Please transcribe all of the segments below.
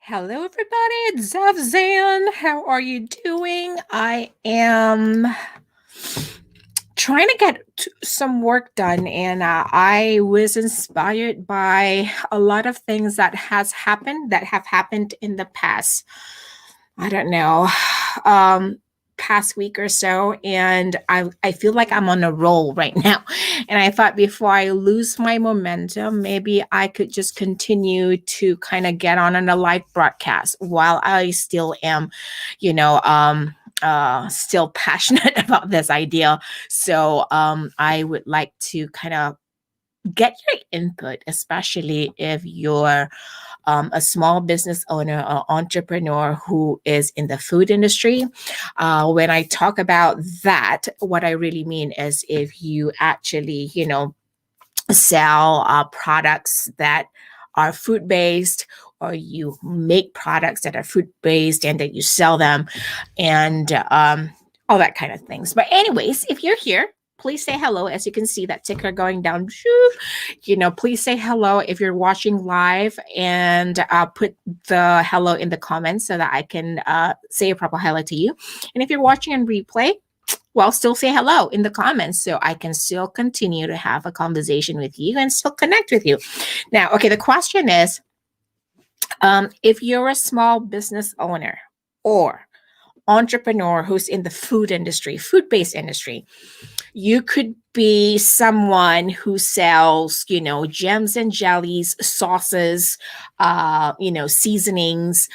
Hello, everybody. It's Zavzan. How are you doing? I am trying to get some work done, and I was inspired by a lot of things that have happened in the past. I don't know, um, past week or so, and I feel like I'm on a roll right now. And I thought before I lose my momentum, maybe I could just continue to kind of get on a live broadcast while I still am, you know, still passionate about this idea. So I would like to kind of get your input, especially if you're a small business owner or entrepreneur who is in the food industry. When I talk about that, what I really mean is if you actually, sell products that are food based, or you make products that are food based and that you sell them, and all that kind of things. But, anyways, if you're here, please say hello. As you can see that ticker going down, please say hello if you're watching live, and put the hello in the comments so that I can say a proper hello to you. And if you're watching on replay, well, still say hello in the comments so I can still continue to have a conversation with you and still connect with you. Now, okay, the question is, if you're a small business owner or entrepreneur who's in the food industry, food-based industry, you could be someone who sells, gems and jellies, sauces, seasonings,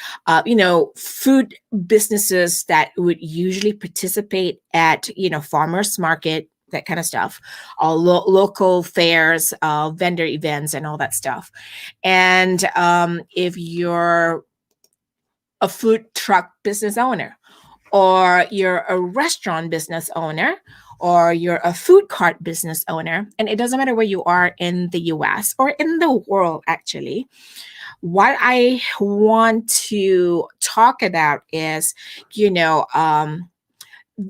food businesses that would usually participate at, farmers market, that kind of stuff, local fairs, vendor events, and all that stuff. And if you're a food truck business owner, or you're a restaurant business owner, or you're a food cart business owner, and it doesn't matter where you are in the US or in the world, actually, what I want to talk about is,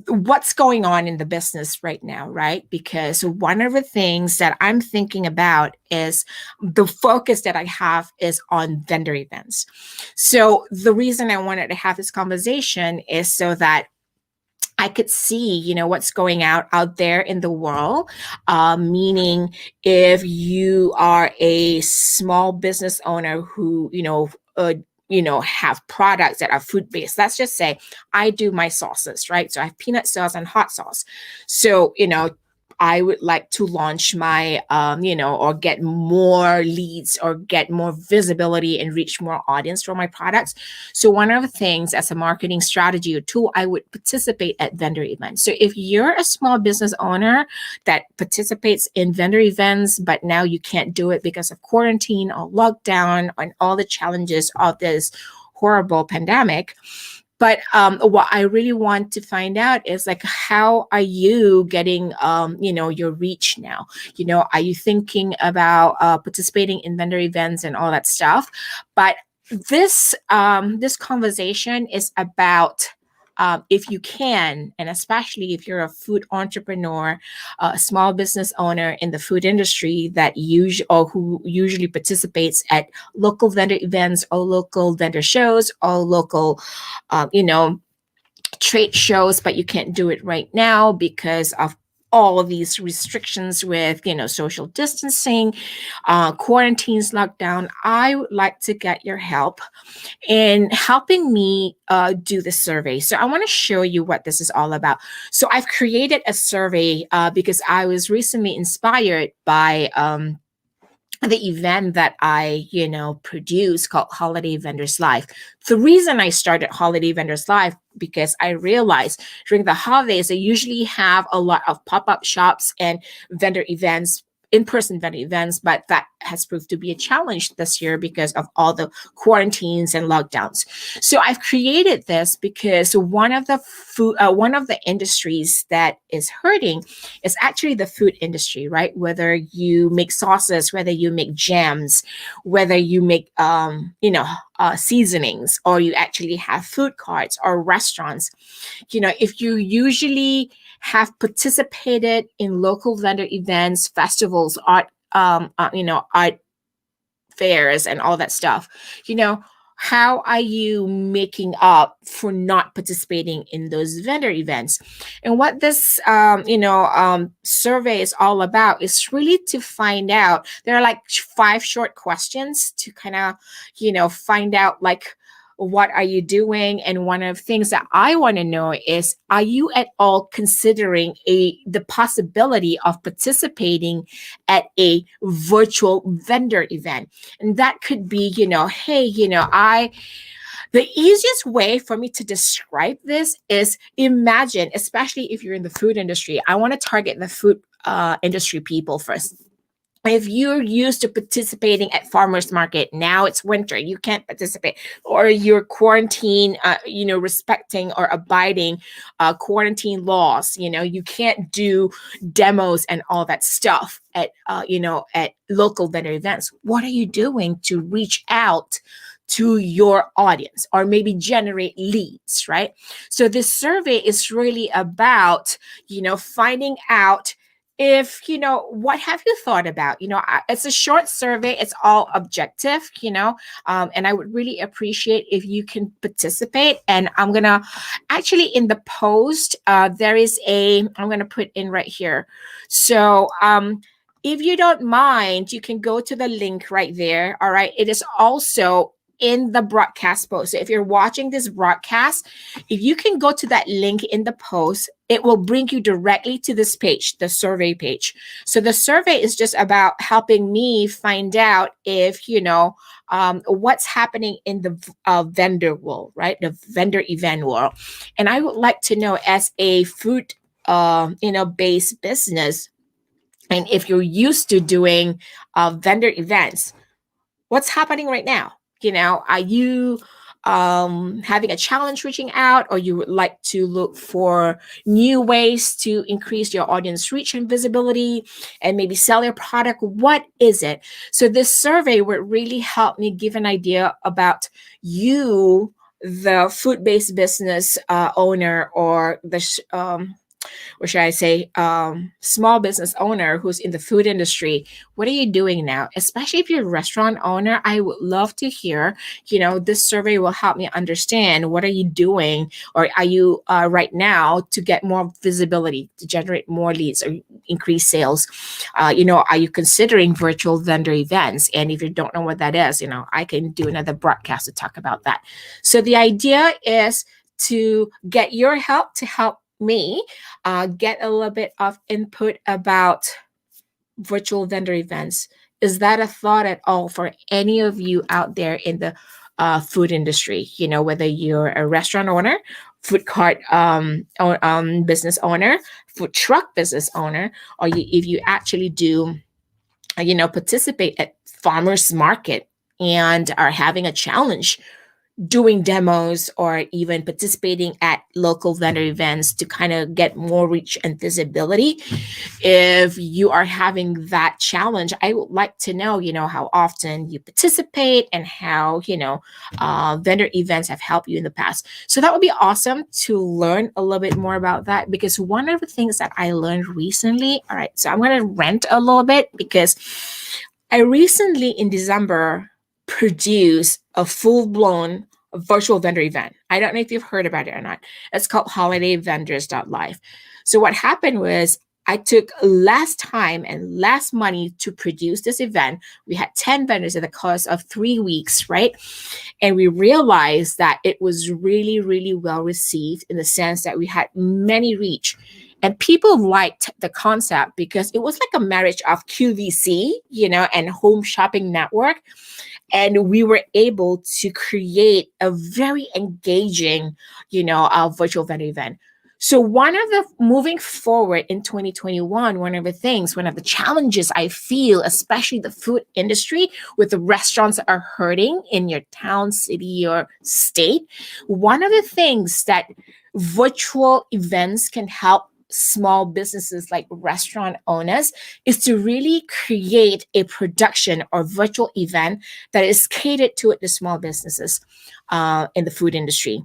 what's going on in the business right now, right? Because one of the things that I'm thinking about is the focus that I have is on vendor events. So the reason I wanted to have this conversation is so that I could see, what's going out there in the world. Meaning, if you are a small business owner who, have products that are food based. Let's just say I do my sauces, right? So I have peanut sauce and hot sauce. So, I would like to launch my, or get more leads or get more visibility and reach more audience for my products. So one of the things as a marketing strategy or tool, I would participate at vendor events. So if you're a small business owner that participates in vendor events, but now you can't do it because of quarantine or lockdown and all the challenges of this horrible pandemic, but what I really want to find out is like, how are you getting, your reach now? Are you thinking about participating in vendor events and all that stuff? But this conversation is about, if you can, and especially if you're a food entrepreneur, a small business owner in the food industry that who usually participates at local vendor events or local vendor shows or local, trade shows, but you can't do it right now because of all of these restrictions with, social distancing, quarantines, lockdown. I would like to get your help in helping me do the survey. So I want to show you what this is all about. So I've created a survey because I was recently inspired by the event that I, produce called Holiday Vendors Live. The reason I started Holiday Vendors Live because I realized during the holidays, they usually have a lot of pop-up shops and vendor events, in-person vendor events, but that has proved to be a challenge this year because of all the quarantines and lockdowns. So I've created this because one of the industries that is hurting is actually the food industry, right? Whether you make sauces, whether you make jams, whether you make, seasonings, or you actually have food carts or restaurants. If you usually have participated in local vendor events, festivals, art fairs, and all that stuff, how are you making up for not participating in those vendor events? And what this survey is all about is really to find out. There are like 5 short questions to kind of find out like what are you doing. And one of the things that I want to know is, are you at all considering the possibility of participating at a virtual vendor event? And that could be, hey, I the easiest way for me to describe this is, imagine, especially if you're in the food industry. I want to target the food industry people first. If you're used to participating at farmers market, now it's winter, you can't participate, or you're quarantine, respecting or abiding quarantine laws, you can't do demos and all that stuff at at local vendor events. What are you doing to reach out to your audience or maybe generate leads, right? So this survey is really about finding out if what have you thought about. It's a short survey, it's all objective, and I would really appreciate if you can participate. And I'm gonna actually, in the post, there is I'm gonna put in right here. So if you don't mind, you can go to the link right there. All right, it is also in the broadcast post. So if you're watching this broadcast, if you can go to that link in the post, it will bring you directly to this page, the survey page. So the survey is just about helping me find out if, what's happening in the vendor world, right? The vendor event world. And I would like to know, as a food, based business, and if you're used to doing vendor events, what's happening right now? Are you having a challenge reaching out, or you would like to look for new ways to increase your audience reach and visibility and maybe sell your product? What is it? So this survey would really help me give an idea about you, the food-based business owner, or or should I say, small business owner who's in the food industry. What are you doing now? Especially if you're a restaurant owner, I would love to hear. This survey will help me understand, what are you doing, or are you right now, to get more visibility, to generate more leads or increase sales. Are you considering virtual vendor events? And if you don't know what that is, I can do another broadcast to talk about that. So the idea is to get your help to help me get a little bit of input about virtual vendor events. Is that a thought at all for any of you out there in the food industry? Whether you're a restaurant owner, food cart business owner, food truck business owner, or if you actually do, participate at farmers market and are having a challenge doing demos, or even participating at local vendor events to kind of get more reach and visibility. If you are having that challenge, I would like to know, how often you participate and how, vendor events have helped you in the past. So that would be awesome to learn a little bit more about that, because one of the things that I learned recently, all right, so I'm going to rant a little bit, because I recently in December produce a full-blown virtual vendor event. I don't know if you've heard about it or not. It's called holidayvendors.live. So what happened was, I took less time and less money to produce this event. We had 10 vendors at the cost of 3 weeks, right? And we realized that it was really, really well received, in the sense that we had many reach. And people liked the concept because it was like a marriage of QVC, and Home Shopping Network. And we were able to create a very engaging, virtual vendor event. So moving forward in 2021, one of the challenges I feel, especially the food industry, with the restaurants that are hurting in your town, city, or state, one of the things that virtual events can help small businesses like restaurant owners is to really create a production or virtual event that is catered to the small businesses in the food industry.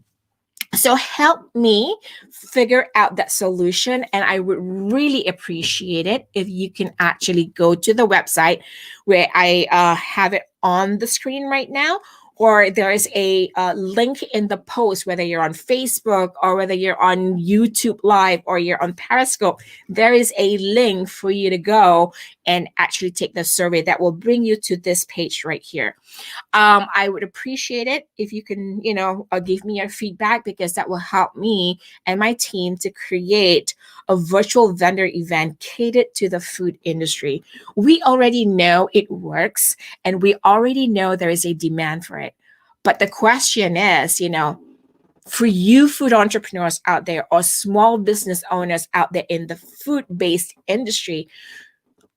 So help me figure out that solution. And I would really appreciate it if you can actually go to the website where I have it on the screen right now, or there is a link in the post, whether you're on Facebook or whether you're on YouTube Live or you're on Periscope, there is a link for you to go and actually take the survey that will bring you to this page right here. I would appreciate it if you can, give me your feedback, because that will help me and my team to create a virtual vendor event catered to the food industry. We already know it works, and we already know there is a demand for it. But the question is, for you food entrepreneurs out there or small business owners out there in the food-based industry,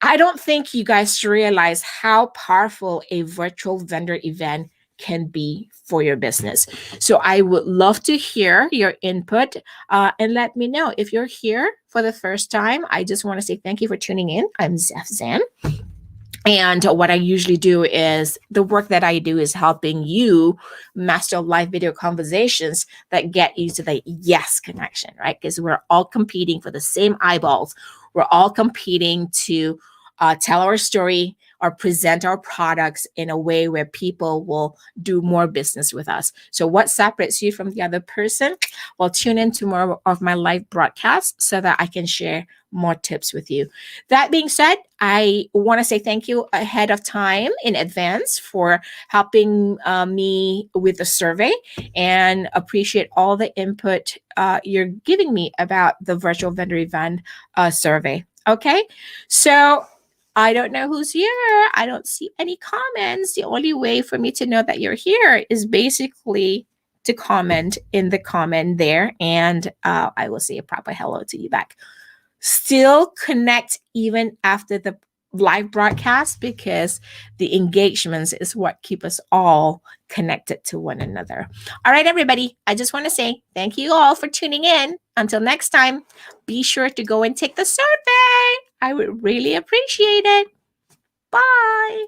I don't think you guys realize how powerful a virtual vendor event can be for your business. So I would love to hear your input, and let me know. If you're here for the first time, I just want to say thank you for tuning in. I'm Zeph Zan. And what I usually do is the work that I do is helping you master live video conversations that get you to the yes connection, right? Because we're all competing for the same eyeballs. We're all competing to tell our story or present our products in a way where people will do more business with us. So what separates you from the other person? Well, tune in to more of my live broadcasts so that I can share more tips with you. That being said, I want to say thank you ahead of time in advance for helping me with the survey, and appreciate all the input you're giving me about the virtual vendor event survey. Okay, so I don't know who's here. I don't see any comments. The only way for me to know that you're here is basically to comment in the comment there, and I will say a proper hello to you back. Still connect even after the live broadcast, because the engagements is what keep us all connected to one another. All right, everybody, I just want to say thank you all for tuning in. Until next time, be sure to go and take the survey. I would really appreciate it. Bye.